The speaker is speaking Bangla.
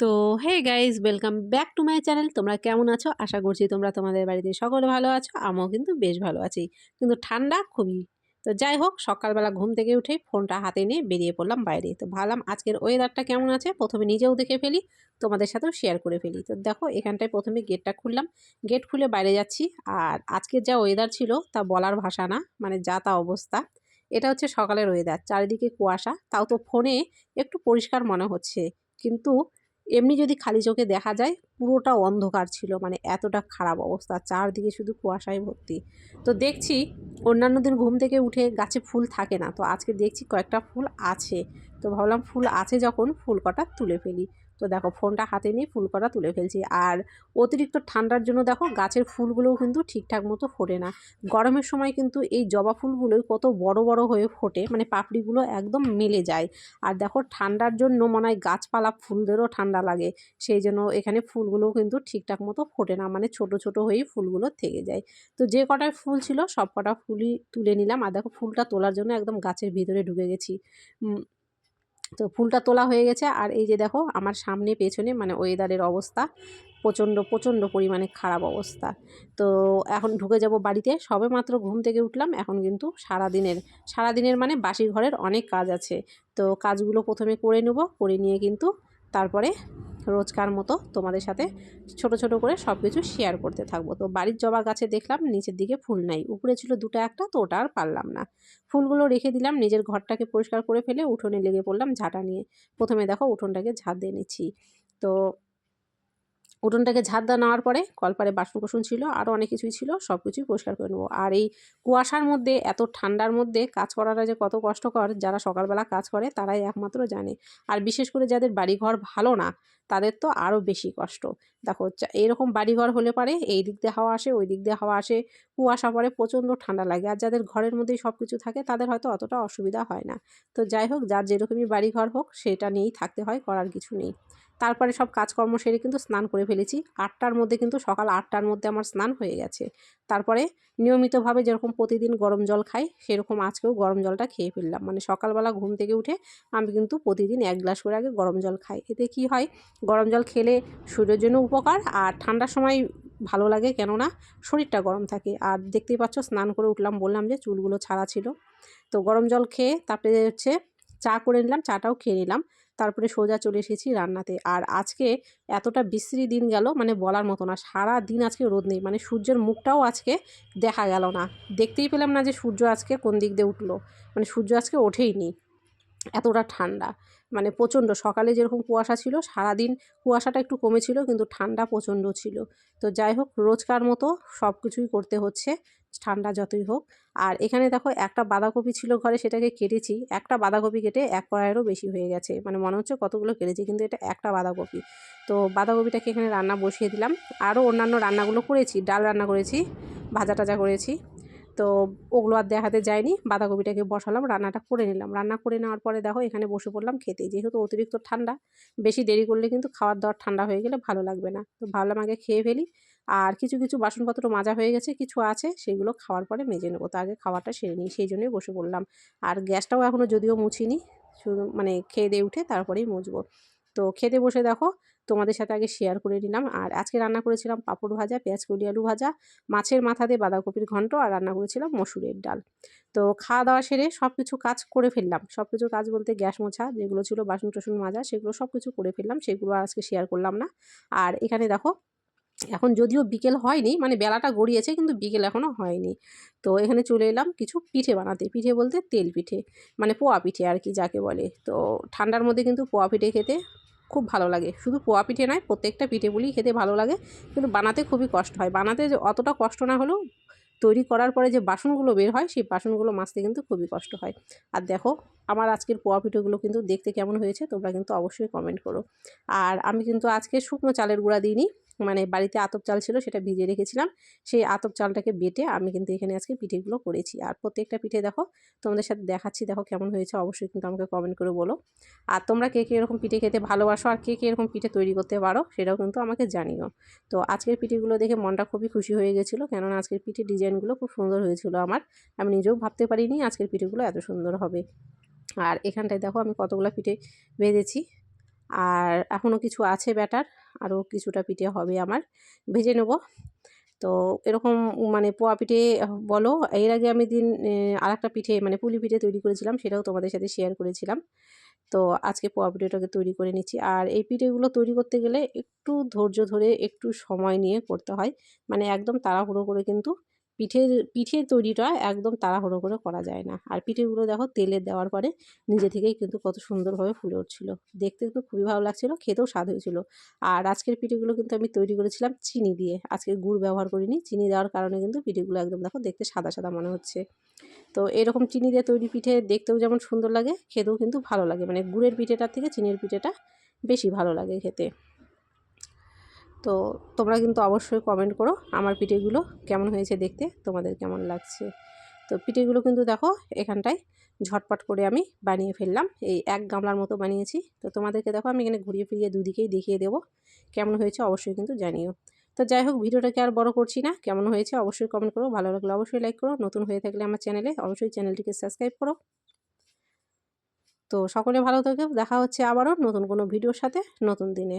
তো hey guys, welcome back to my channel. তোমরা কেমন আছো? আশা করছি তোমরা তোমাদের বাড়িতে সকলে ভালো আছো। আমিও কিন্তু বেশ ভালো আছি, কিন্তু ঠান্ডা খুবই। তো যাই হোক, সকালবেলা ঘুম থেকে উঠে ফোনটা হাতে নিয়ে বেরিয়ে পড়লাম বাইরে। তো ভাবলাম আজকের ওয়েদারটা কেমন আছে প্রথমে নিজেও দেখে ফেলি, তোমাদের সাথেও শেয়ার করে ফেলি। তো দেখো, এখানটায় প্রথমে গেটটা খুললাম, গেট খুলে বাইরে যাচ্ছি। আর আজকের যা ওয়েদার ছিল তা বলার ভাষা না, মানে যা তা অবস্থা। এটা হচ্ছে সকালের ওয়েদার, চারিদিকে কুয়াশা, তাও তো ফোনে একটু পরিষ্কার মনে হচ্ছে, কিন্তু এমনি যদি খালি চোখে দেখা যায় পুরোটা অন্ধকার ছিল, মানে এতটা খারাপ অবস্থা, চারদিকে শুধু কুয়াশায় ভর্তি। তো দেখছি অন্যান্য দিন ঘুম থেকে উঠে গাছে ফুল থাকে না, তো আজকে দেখছি কয়েকটা ফুল আছে। তো ভাবলাম ফুল আছে যখন ফুল কটা তুলে ফেলি। তো দেখো, ফোনটা হাতে নিয়ে ফুল কটা তুলে ফেলছি। আর অতিরিক্ত ঠান্ডার জন্য দেখো গাছের ফুলগুলোও কিন্তু ঠিকঠাক মতো ফোটে না। গরমের সময় কিন্তু এই জবা ফুলগুলোই কত বড় বড় হয়ে ফোটে, মানে পাপড়িগুলো একদম মেলে যায়। আর দেখো, ঠান্ডার জন্য মনে হয় গাছপালা ফুলদেরও ঠান্ডা লাগে, সেই জন্য এখানে ফুলগুলোও কিন্তু ঠিকঠাক মতো ফোটে না, মানে ছোট ছোট হয়েই ফুলগুলো থেকে যায়। তো যে কটায় ফুল ছিল সব কটা ফুলই তুলে নিলাম। আর দেখো, ফুলটা তোলার জন্য একদম গাছের ভিতরে ঢুকে গেছি। তো ফুলটা তোলা হয়ে গেছে। আর এই যে দেখো, আমার সামনে পেছনে মানে ওয়েদারের অবস্থা প্রচণ্ড প্রচণ্ড পরিমাণে খারাপ অবস্থা। তো এখন ঢুকে যাব বাড়িতে। সবে মাত্র ঘুম থেকে উঠলাম, এখন কিন্তু সারাদিনের মানে বাসি ঘরের অনেক কাজ আছে। তো কাজগুলো প্রথমে করে নেব, করে নিয়ে কিন্তু তারপরে রোজকার মতো তোমাদের সাথে ছোট ছোট করে সব কিছু শেয়ার করতে থাকবো। তো বাড়ির জবা গাছে দেখলাম নিচের দিকে ফুল নাই, উপরে ছিল দুটো একটা, তো ওটা আর পারলাম না। ফুলগুলো রেখে দিলাম, নিজের ঘরটাকে পরিষ্কার করে ফেলে উঠোনে লেগে পড়লাম ঝাঁটা নিয়ে। প্রথমে দেখো উঠোনটাকে ঝাঁট দিয়ে নিচ্ছি। তো উঠোনটাকে ঝাঁট দেওয়া নেওয়ার পরে কলপারে বাসন কোসন ছিল, আরও অনেক কিছুই ছিল, সব কিছুই পরিষ্কার করে নেবো। আর এই কুয়াশার মধ্যে, এত ঠান্ডার মধ্যে কাজ করাটা যে কত কষ্টকর, যারা সকালবেলা কাজ করে তারাই একমাত্র জানে। আর বিশেষ করে যাদের বাড়িঘর ভালো না, তাদের তো আরও বেশি কষ্ট। দেখো, এরকম বাড়িঘর হলে পারে এই দিক দিয়ে হাওয়া আসে, ওই দিক দিয়ে হাওয়া আসে, কুয়াশা পড়ে, প্রচণ্ড ঠান্ডা লাগে। আর যাদের ঘরের মধ্যেই সব কিছু থাকে তাদের হয়তো অতটা অসুবিধা হয় না। তো যাই হোক, যার যেরকমই বাড়িঘর হোক সেটা নিয়েই থাকতে হয়, করার কিছু নেই। তারপরে সব কাজকর্ম সেরে কিন্তু স্নান করে ফেলেছি 8টার মধ্যে, কিন্তু সকাল 8টার মধ্যে আমার স্নান হয়ে গেছে। তারপরে নিয়মিতভাবে যেরকম প্রতিদিন গরম জল খাই, সেরকম আজকেও গরম জলটা খেয়ে ফেললাম। মানে সকালবেলা ঘুম থেকে উঠে আমি কিন্তু প্রতিদিন 1 গ্লাস করে আগে গরম জল খাই। এতে কি হয়, গরম জল খেলে শরীরের জন্য উপকার, আর ঠান্ডার সময় ভালো লাগে, কেননা শরীরটা গরম থাকে। আর দেখতেই পাচ্ছ, স্নান করে উঠলাম, বললাম যে চুলগুলো ছাড়া ছিল। তো গরম জল খেয়ে তারপরে হচ্ছে চা করে নিলাম, চাটাও খেয়ে নিলাম। তারপরে সোজা চলে এসেছি রান্নাতে। আর আজকে এতটা বিশ্রী দিন গেল, মানে বলার মতো না। সারা দিন আজকে রোদ নেই, মানে সূর্যের মুখটাও আজকে দেখা গেল না। দেখতেই পেলাম না যে সূর্য আজকে কোন দিক দিয়ে উঠলো, মানে সূর্য আজকে ওঠেইনি, এতটা ঠান্ডা। মানে প্রচণ্ড, সকালে যেরকম কুয়াশা ছিল, সারাদিন কুয়াশাটা একটু কমেছিল, কিন্তু ঠান্ডা প্রচণ্ড ছিল। তো যাই হোক, রোজকার মতো সব কিছুই করতে হচ্ছে, ঠান্ডা যতই হোক। আর এখানে দেখো, একটা বাঁধাকপি ছিল ঘরে, সেটাকে কেটেছি। একটা বাঁধাকপি কেটে 1 কড়াইয়েরও বেশি হয়ে গেছে, মানে মনে হচ্ছে কতগুলো কেটেছি, কিন্তু এটা একটা বাঁধাকপি। তো বাঁধাকপিটাকে এখানে রান্না বসিয়ে দিলাম। আরও অন্যান্য রান্নাগুলো করেছি, ডাল রান্না করেছি, ভাজা টাজা করেছি। তো ওগুলো আর দেখাতে যায়নি, বাঁধাকপিটাকে বসালাম, রান্নাটা করে নিলাম। রান্না করে নেওয়ার পরে দেখো, এখানে বসে পড়লাম খেতে। যেহেতু অতিরিক্ত ঠান্ডা, বেশি দেরি করলে কিন্তু খাওয়ার দাওয়ার ঠান্ডা হয়ে গেলে ভালো লাগবে না। তো ভাবলাম আগে খেয়ে ফেলি। আর কিছু কিছু বাসনপত্র মাজা হয়ে গেছে, কিছু আছে, সেগুলো খাওয়ার পরে মেজে নেবো। তো আগে খাওয়াটা সেরে নিই, সেই জন্যই বসে পড়লাম। আর গ্যাসটাও এখনও যদিও মুছিনি, শুধু মানে খেয়ে দিয়ে উঠে তারপরেই মুছবো। তো খেতে বসে দেখো, তোমাদের সাথে আগে শেয়ার করে নিলাম। আর আজকে রান্না করেছিলাম পাঁপড় ভাজা, পেঁয়াজ কলি আলু ভাজা, মাছের মাথা দিয়ে বাঁধাকপির ঘন্ট, আর রান্না করেছিলাম মসুরের ডাল। তো খাওয়া দাওয়া সেরে সব কিছু কাজ করে ফেললাম। সব কিছু কাজ বলতে গ্যাস মোছা যেগুলো ছিল, বাসন টাসন মাজা, সেগুলো সব কিছু করে ফেললাম, সেগুলো আর আজকে শেয়ার করলাম না। আর এখানে দেখো, এখন যদিও বিকেল হয়নি, মানে বেলাটা গড়িয়েছে, কিন্তু বিকেল এখনও হয়নি। তো এখানে চলে এলাম কিছু পিঠে বানাতে। পিঠে বলতে তেল পিঠে, মানে পোয়া পিঠে আর কি যাকে বলে। তো ঠান্ডার মধ্যে কিন্তু পোয়া পিঠে খেতে খুব ভালো লাগে। শুধু পোয়া পিঠে নয়, প্রত্যেকটা পিঠেগুলি খেতে ভালো লাগে, কিন্তু বানাতে খুবই কষ্ট হয়। বানাতে যে অতটা কষ্ট না হলেও তৈরি করার পরে যে বাসনগুলো বের হয়, সেই বাসনগুলো মাজতে কিন্তু খুবই কষ্ট হয়। আর দেখো, আমার আজকের পোয়া পিঠেগুলো কিন্তু দেখতে কেমন হয়েছে তোমরা কিন্তু অবশ্যই কমেন্ট করো। আর আমি কিন্তু আজকে শুকনো চালের গুঁড়া দিইনি, মানে বাড়িতে আতপ চাল ছিল, সেটা ভিজিয়ে রেখেছিলাম, সেই আতপ চালটাকে বেটে আমি কিন্তু এখানে আজকে পিঠেগুলো করেছি। আর প্রত্যেকটা পিঠে দেখো তোমাদের সাথে দেখাচ্ছি, দেখো কেমন হয়েছে, অবশ্যই কিন্তু আমাকে কমেন্ট করে বলো। আর তোমরা কে কে এরকম পিঠে খেতে ভালোবাসো, আর কে কে এরকম পিঠে তৈরি করতে পারো, সেটাও কিন্তু আমাকে জানিও। তো আজকের পিঠেগুলো দেখে মনটা খুবই খুশি হয়ে গেছিলো, কেননা আজকের পিঠে ডিজাইনগুলো খুব সুন্দর হয়েছিল আমার। আমি নিজেও ভাবতে পারিনি আজকের পিঠেগুলো এত সুন্দর হবে। আর এখানটায় দেখো আমি কতগুলো পিঠে ভেজেছি। আর এখনও কিছু আছে ব্যাটার, আরও কিছুটা পিঠে হবে আমার, ভেজে নেব। তো এরকম মানে পোয়া পিঠে বলো, এর আগে আমি আরেকটা পিঠে মানে পুলি পিঠে তৈরি করেছিলাম, সেটাও তোমাদের সাথে শেয়ার করেছিলাম। তো আজকে পোয়া পিঠেটাকে তৈরি করে নিচ্ছি। আর এই পিঠেগুলো তৈরি করতে গেলে একটু ধৈর্য ধরে একটু সময় নিয়ে করতে হয়, মানে একদম তাড়াহুড়ো করে কিন্তু পিঠের তৈরিটা একদম তাড়াহুড়ো করে করা যায় না। আর পিঠেগুলো দেখো তেলে দেওয়ার পরে নিজে থেকেই কিন্তু কত সুন্দরভাবে ফুলে উঠছিল, দেখতে কিন্তু খুবই ভালো লাগছিল, খেতেও স্বাদ হয়েছিল। আর আজকের পিঠেগুলো কিন্তু আমি তৈরি করেছিলাম চিনি দিয়ে, আজকে গুড় ব্যবহার করিনি। চিনি দেওয়ার কারণে কিন্তু পিঠেগুলো একদম দেখো দেখতে সাদা সাদা মনে হচ্ছে। তো এরকম চিনি দিয়ে তৈরি পিঠে দেখতেও যেমন সুন্দর লাগে, খেতেও কিন্তু ভালো লাগে, মানে গুড়ের পিঠেটার থেকে চিনির পিঠেটা বেশি ভালো লাগে খেতে। তো তোমরা কিন্তু অবশ্যই কমেন্ট করো আমার পিঠেগুলো কেমন হয়েছে দেখতে, তোমাদের কেমন লাগছে। তো পিঠেগুলো কিন্তু দেখো এখানটায় ঝটপট করে আমি বানিয়ে ফেললাম, এই 1 গামলার মতো বানিয়েছি। তো তোমাদেরকে দেখো আমি এখানে ঘুরিয়ে ফিরিয়ে দুদিকেই দেখিয়ে দেবো কেমন হয়েছে, অবশ্যই কিন্তু জানিও। তো যাই হোক, ভিডিওটাকে আর বড় করছি না, কেমন হয়েছে অবশ্যই কমেন্ট করো, ভালো লাগলে অবশ্যই লাইক করো, নতুন হয়ে থাকলে আমার চ্যানেলে অবশ্যই চ্যানেলটিকে সাবস্ক্রাইব করো। তো সকলে ভালো থেকো, দেখা হচ্ছে আবারও নতুন কোনো ভিডিওর সাথে নতুন দিনে।